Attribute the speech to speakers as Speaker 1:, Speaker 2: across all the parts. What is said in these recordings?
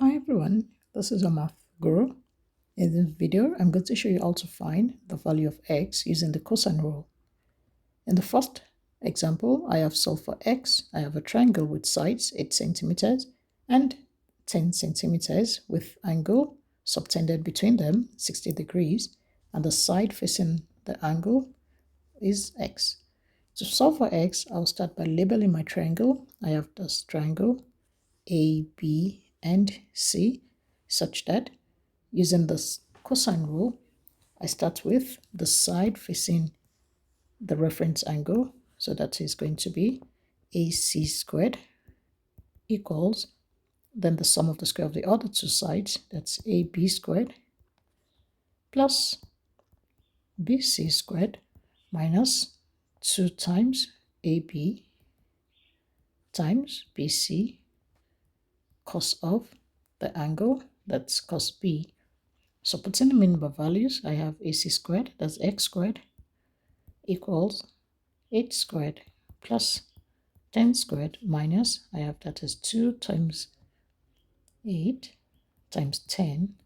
Speaker 1: Hi everyone, this is a math guru. In this video, I'm going to show you how to find the value of x using the cosine rule. In the first example, I have solved for x. I have a triangle with sides 8 centimeters and 10 centimeters with angle subtended between them 60 degrees, and the side facing the angle is x. To solve for x, I'll start by labeling my triangle. I have this triangle A, B, and C, such that using this cosine rule, I start with the side facing the reference angle. So that is going to be AC squared equals, then the sum of the square of the other two sides, that's AB squared, plus BC squared minus 2 times AB times BC cos of the angle, that's cos B. So putting them in the values, I have AC squared, that's x squared, equals 8 squared plus 10 squared minus, I have that as 2 times 8 times 10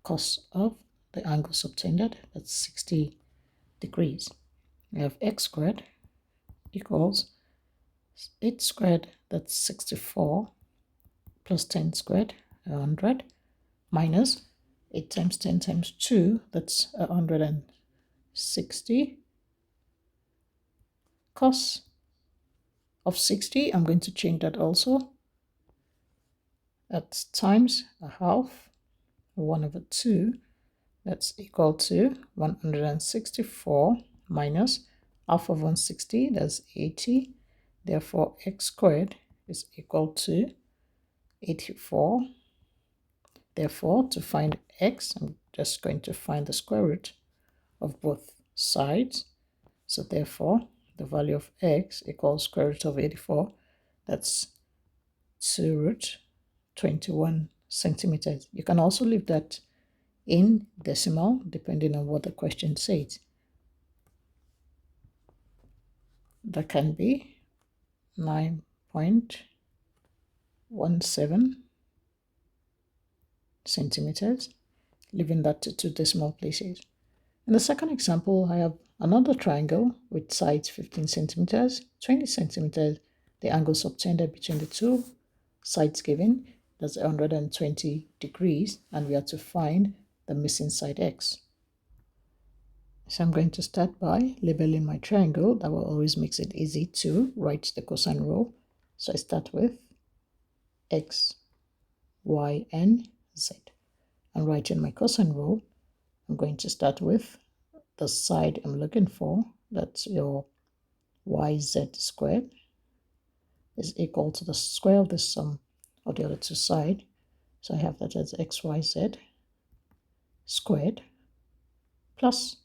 Speaker 1: cos of the angle subtended, that's 60 degrees. I have x squared equals 8 squared, that's 64, plus 10 squared, 100, minus 8 times 10 times 2, that's 160, cos of 60, I'm going to change that also. That's times a half, 1/2, that's equal to 164 minus half of 160, that's 80. Therefore, x squared is equal to 84. Therefore, to find x, I'm just going to find the square root of both sides. So therefore, the value of x equals square root of 84. That's 2 root 21 centimeters. You can also leave that in decimal depending on what the question says. That can be 9.17 centimeters, leaving that to 2 decimal places. In the second example, I have another triangle with sides 15 centimeters, 20 centimeters. The angle subtended between the two sides given, that's 120 degrees, and we have to find the missing side x. So I'm going to start by labeling my triangle. That will always makes it easy to write the cosine rule. So I start with x, y, and z. And writing my cosine rule, I'm going to start with the side I'm looking for. That's your yz squared is equal to the square of the sum of the other two sides. So I have that as xyz squared plus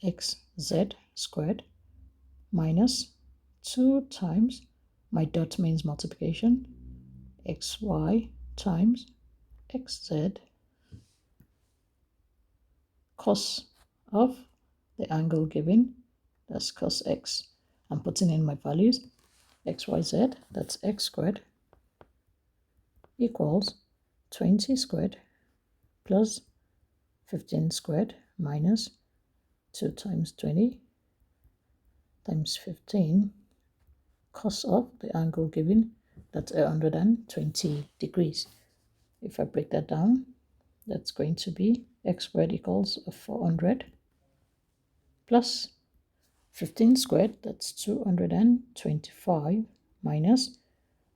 Speaker 1: xz squared minus 2 times, my dot means multiplication, xy times xz cos of the angle given, that's cos x. I'm putting in my values, xyz, that's x squared, equals 20 squared plus 15 squared minus 2 times 20 times 15 cos of the angle given, that's 120 degrees. If I break that down, that's going to be x squared equals 400 plus 15 squared, that's 225, minus,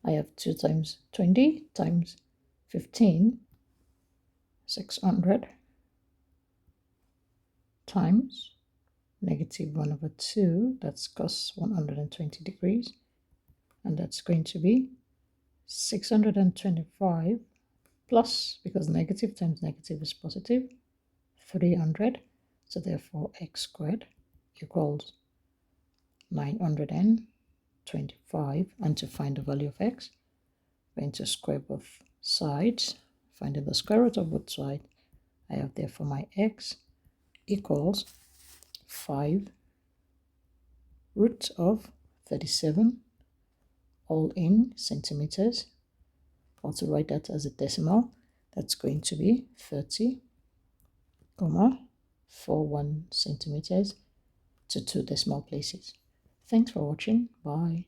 Speaker 1: I have 2 times 20 times 15, 600, times -1/2, that's cos 120 degrees, and that's going to be 625 plus, because negative times negative is positive, 300. So therefore x squared equals 925. And to find the value of x, I'm going to square both sides, finding the square root of both sides. I have therefore my x equals 5 root of 37, all in centimeters, or to write that as a decimal, that's going to be 30,41 centimeters to 2 decimal places. Thanks for watching. Bye.